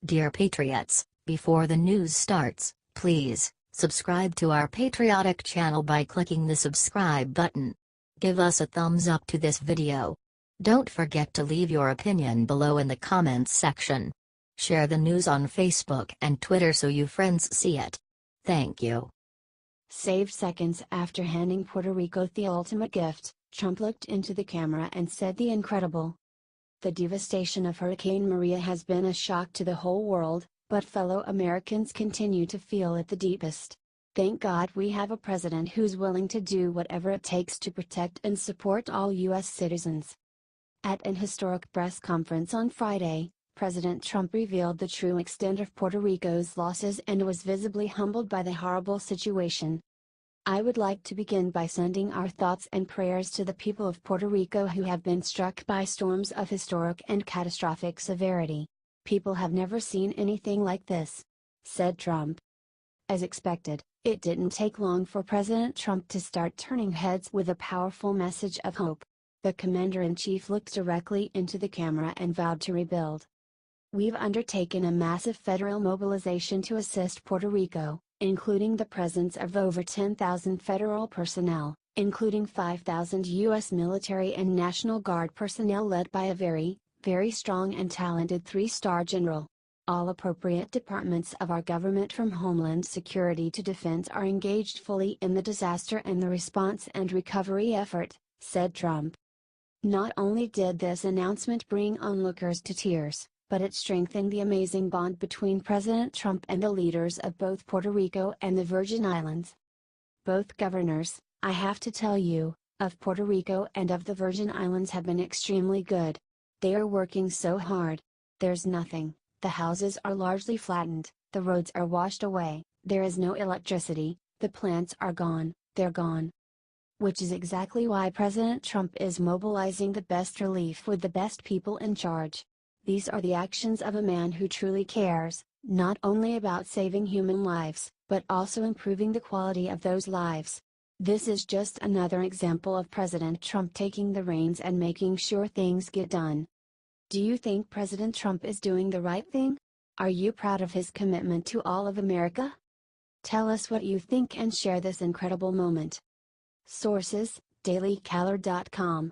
Dear Patriots, before the news starts, please subscribe to our patriotic channel by clicking the subscribe button. Give us a thumbs up to this video. Don't forget to leave your opinion below in the comments section. Share the news on Facebook and Twitter so your friends see it. Thank you. Saved seconds after handing Puerto Rico the ultimate gift, Trump looked into the camera and said the incredible. The devastation of Hurricane Maria has been a shock to the whole world, but fellow Americans continue to feel it the deepest. Thank God we have a president who's willing to do whatever it takes to protect and support all U.S. citizens. At an historic press conference on Friday, President Trump revealed the true extent of Puerto Rico's losses and was visibly humbled by the horrible situation. I would like to begin by sending our thoughts and prayers to the people of Puerto Rico who have been struck by storms of historic and catastrophic severity. People have never seen anything like this, said Trump. As expected, it didn't take long for President Trump to start turning heads with a powerful message of hope. The commander-in-chief looked directly into the camera and vowed to rebuild. We've undertaken a massive federal mobilization to assist Puerto Rico, including the presence of over 10,000 federal personnel, including 5,000 U.S. military and National Guard personnel led by a very, very strong and talented three-star general. All appropriate departments of our government from Homeland Security to Defense are engaged fully in the disaster and the response and recovery effort, said Trump. Not only did this announcement bring onlookers to tears, but it strengthened the amazing bond between President Trump and the leaders of both Puerto Rico and the Virgin Islands. Both governors, I have to tell you, of Puerto Rico and of the Virgin Islands have been extremely good. They are working so hard. There's nothing, the houses are largely flattened, the roads are washed away, there is no electricity, the plants are gone, they're gone. Which is exactly why President Trump is mobilizing the best relief with the best people in charge. These are the actions of a man who truly cares, not only about saving human lives, but also improving the quality of those lives. This is just another example of President Trump taking the reins and making sure things get done. Do you think President Trump is doing the right thing? Are you proud of his commitment to all of America? Tell us what you think and share this incredible moment. Sources: dailycaller.com.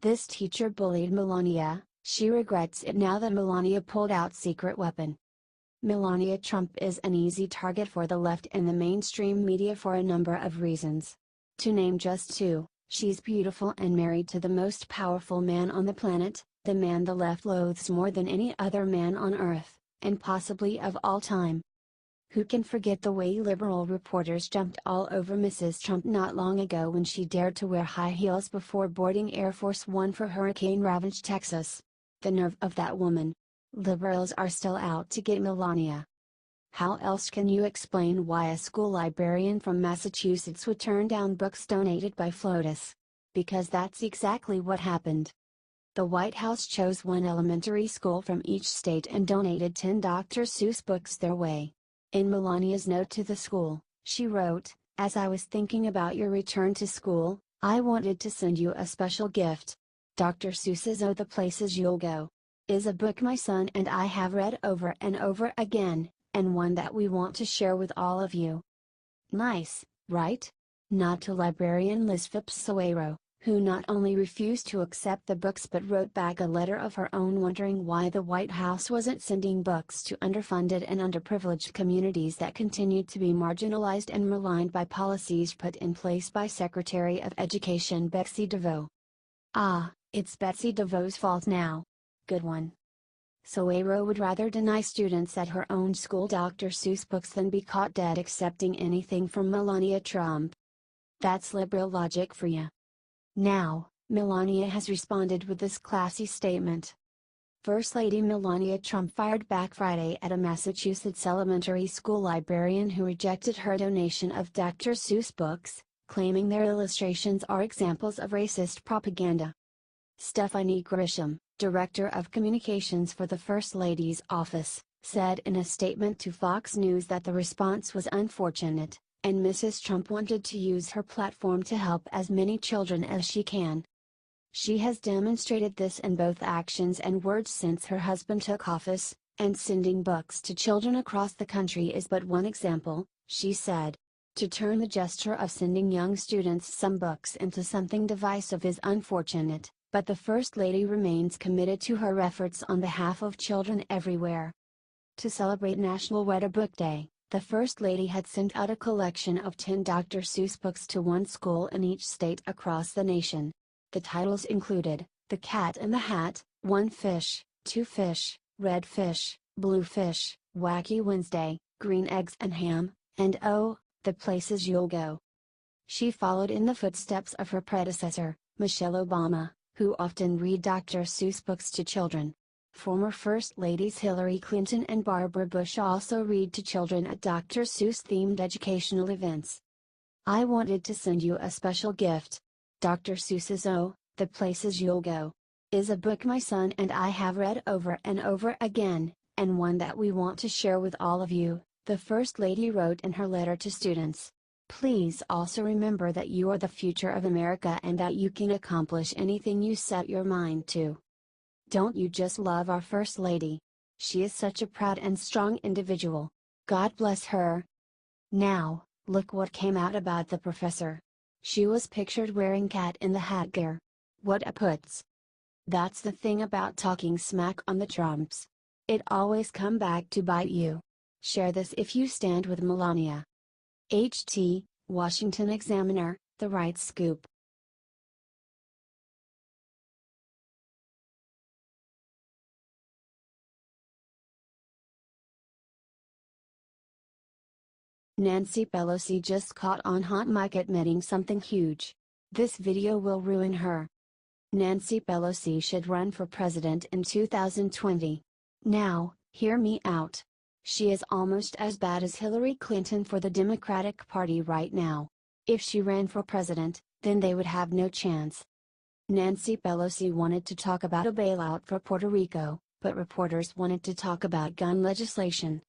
This teacher bullied Melania, she regrets it now that Melania pulled out secret weapon. Melania Trump is an easy target for the left and the mainstream media for a number of reasons. To name just two, she's beautiful and married to the most powerful man on the planet, the man the left loathes more than any other man on earth, and possibly of all time. Who can forget the way liberal reporters jumped all over Mrs. Trump not long ago when she dared to wear high heels before boarding Air Force One for hurricane-ravaged Texas? The nerve of that woman. Liberals are still out to get Melania. How else can you explain why a school librarian from Massachusetts would turn down books donated by FLOTUS? Because that's exactly what happened. The White House chose one elementary school from each state and donated 10 Dr. Seuss books their way. In Melania's note to the school, she wrote, "As I was thinking about your return to school, I wanted to send you a special gift. Dr. Seuss's Oh the Places You'll Go is a book my son and I have read over and over again, and one that we want to share with all of you." Nice, right? Not to librarian Liz Phipps-Sawayro, who not only refused to accept the books but wrote back a letter of her own wondering why the White House wasn't sending books to underfunded and underprivileged communities that continued to be marginalized and maligned by policies put in place by Secretary of Education Betsy DeVos. Ah, it's Betsy DeVos' fault now. Good one. Sawayro would rather deny students at her own school Dr. Seuss books than be caught dead accepting anything from Melania Trump. That's liberal logic for ya. Now, Melania has responded with this classy statement. First Lady Melania Trump fired back Friday at a Massachusetts elementary school librarian who rejected her donation of Dr. Seuss books, claiming their illustrations are examples of racist propaganda. Stephanie Grisham, Director of Communications for the First Lady's office, said in a statement to Fox News that the response was unfortunate, and Mrs. Trump wanted to use her platform to help as many children as she can. She has demonstrated this in both actions and words since her husband took office, and sending books to children across the country is but one example, she said. To turn the gesture of sending young students some books into something divisive is unfortunate, but the First Lady remains committed to her efforts on behalf of children everywhere. To celebrate National Read a Book Day, the First Lady had sent out a collection of 10 Dr. Seuss books to one school in each state across the nation. The titles included, The Cat in the Hat, One Fish, Two Fish, Red Fish, Blue Fish, Wacky Wednesday, Green Eggs and Ham, and Oh, the Places You'll Go. She followed in the footsteps of her predecessor, Michelle Obama, who often read Dr. Seuss books to children. Former First Ladies Hillary Clinton and Barbara Bush also read to children at Dr. Seuss-themed educational events. I wanted to send you a special gift. Dr. Seuss's Oh, the Places You'll Go is a book my son and I have read over and over again, and one that we want to share with all of you, the First Lady wrote in her letter to students. Please also remember that you are the future of America and that you can accomplish anything you set your mind to. Don't you just love our First Lady? She is such a proud and strong individual. God bless her. Now, look what came out about the professor. She was pictured wearing Cat in the Hat gear. What a putz. That's the thing about talking smack on the Trumps. It always come back to bite you. Share this if you stand with Melania. HT, Washington Examiner, The Right Scoop. Nancy Pelosi just caught on hot mic admitting something huge. This video will ruin her. Nancy Pelosi should run for president in 2020. Now, hear me out. She is almost as bad as Hillary Clinton for the Democratic Party right now. If she ran for president, then they would have no chance. Nancy Pelosi wanted to talk about a bailout for Puerto Rico, but reporters wanted to talk about gun legislation.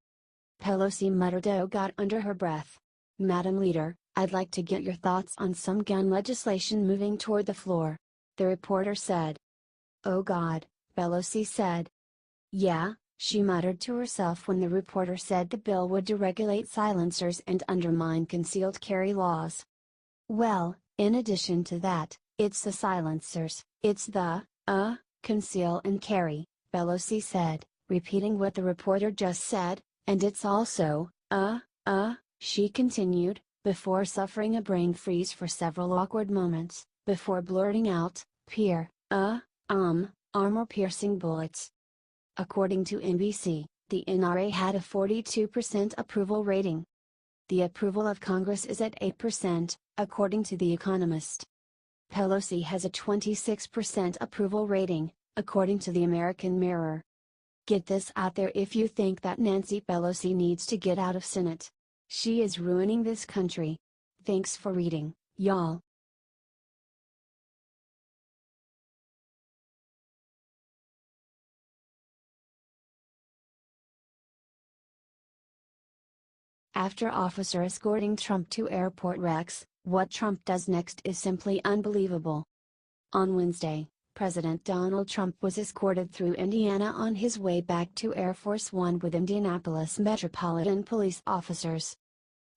Pelosi muttered "Oh God" under her breath. Madam Leader, I'd like to get your thoughts on some gun legislation moving toward the floor. The reporter said. Oh God, Pelosi said. Yeah, she muttered to herself when the reporter said the bill would deregulate silencers and undermine concealed carry laws. Well, in addition to that, it's the silencers, it's the, conceal and carry, Pelosi said, repeating what the reporter just said, and it's also, she continued, before suffering a brain freeze for several awkward moments, before blurting out, armor-piercing bullets. According to NBC, the NRA had a 42% approval rating. The approval of Congress is at 8%, according to The Economist. Pelosi has a 26% approval rating, according to the American Mirror. Get this out there if you think that Nancy Pelosi needs to get out of Senate. She is ruining this country. Thanks for reading, y'all. After officer escorting Trump to airport wrecks, what Trump does next is simply unbelievable. On Wednesday, President Donald Trump was escorted through Indiana on his way back to Air Force One with Indianapolis Metropolitan Police officers.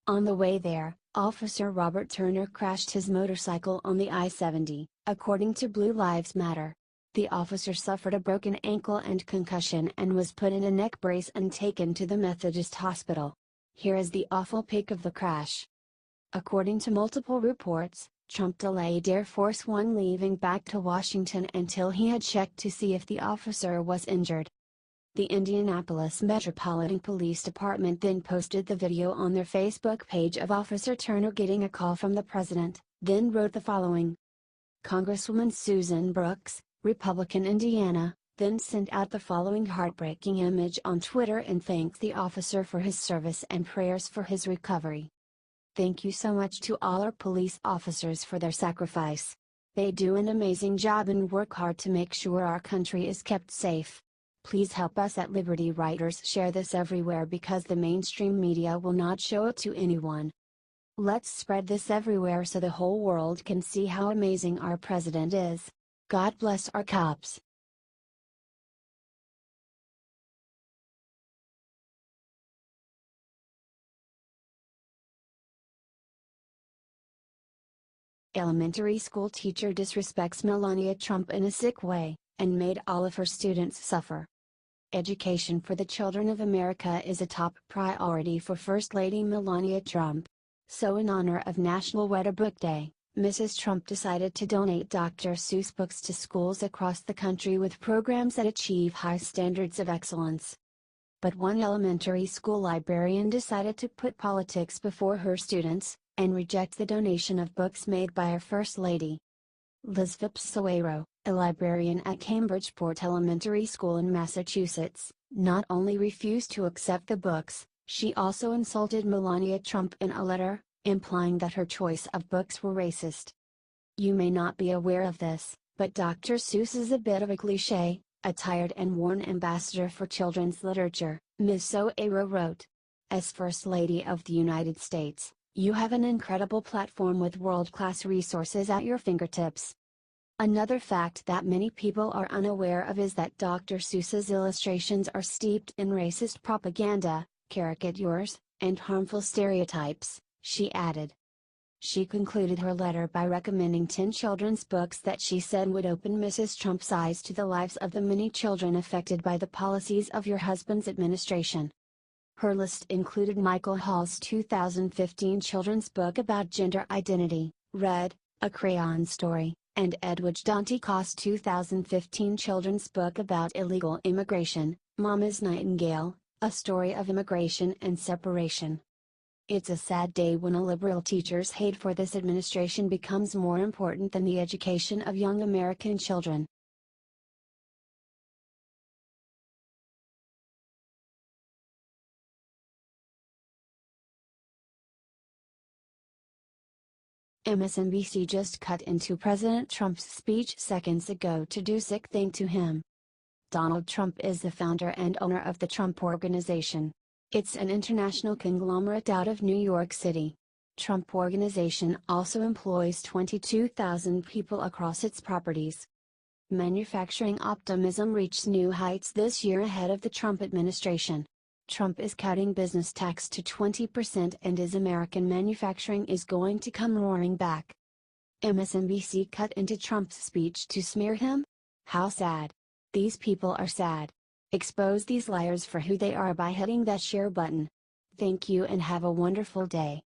On the way there, Officer Robert Turner crashed his motorcycle on the I-70, according to Blue Lives Matter. The officer suffered a broken ankle and concussion and was put in a neck brace and taken to the Methodist Hospital. Here is the awful pic of the crash. According to multiple reports, Trump delayed Air Force One leaving back to Washington until he had checked to see if the officer was injured. The Indianapolis Metropolitan Police Department then posted the video on their Facebook page of Officer Turner getting a call from the president, then wrote the following. Congresswoman Susan Brooks, Republican Indiana, then sent out the following heartbreaking image on Twitter and thanked the officer for his service and prayers for his recovery. Thank you so much to all our police officers for their sacrifice. They do an amazing job and work hard to make sure our country is kept safe. Please help us at Liberty Writers share this everywhere because the mainstream media will not show it to anyone. Let's spread this everywhere so the whole world can see how amazing our president is. God bless our cops. Elementary school teacher disrespects Melania Trump in a sick way, and made all of her students suffer. Education for the children of America is a top priority for First Lady Melania Trump. So in honor of National Read a Book Day, Mrs. Trump decided to donate Dr. Seuss books to schools across the country with programs that achieve high standards of excellence. But one elementary school librarian decided to put politics before her students, and reject the donation of books made by our First Lady. Liz Vipsuero, a librarian at Cambridgeport Elementary School in Massachusetts, not only refused to accept the books, she also insulted Melania Trump in a letter, implying that her choice of books were racist. You may not be aware of this, but Dr. Seuss is a bit of a cliché, a tired and worn ambassador for children's literature, Ms. Soero wrote. As First Lady of the United States, you have an incredible platform with world-class resources at your fingertips. Another fact that many people are unaware of is that Dr. Seuss's illustrations are steeped in racist propaganda, caricatures, and harmful stereotypes, she added. She concluded her letter by recommending 10 children's books that she said would open Mrs. Trump's eyes to the lives of the many children affected by the policies of your husband's administration. Her list included Michael Hall's 2015 children's book about gender identity, Red, A Crayon Story, and Edward Dantica's 2015 children's book about illegal immigration, Mama's Nightingale, A Story of Immigration and Separation. It's a sad day when a liberal teacher's hate for this administration becomes more important than the education of young American children. MSNBC just cut into President Trump's speech seconds ago to do sick thing to him. Donald Trump is the founder and owner of the Trump Organization. It's an international conglomerate out of New York City. Trump Organization also employs 22,000 people across its properties. Manufacturing optimism reached new heights this year ahead of the Trump administration. Trump is cutting business tax to 20% and his American manufacturing is going to come roaring back. MSNBC cut into Trump's speech to smear him? How sad. These people are sad. Expose these liars for who they are by hitting that share button. Thank you and have a wonderful day.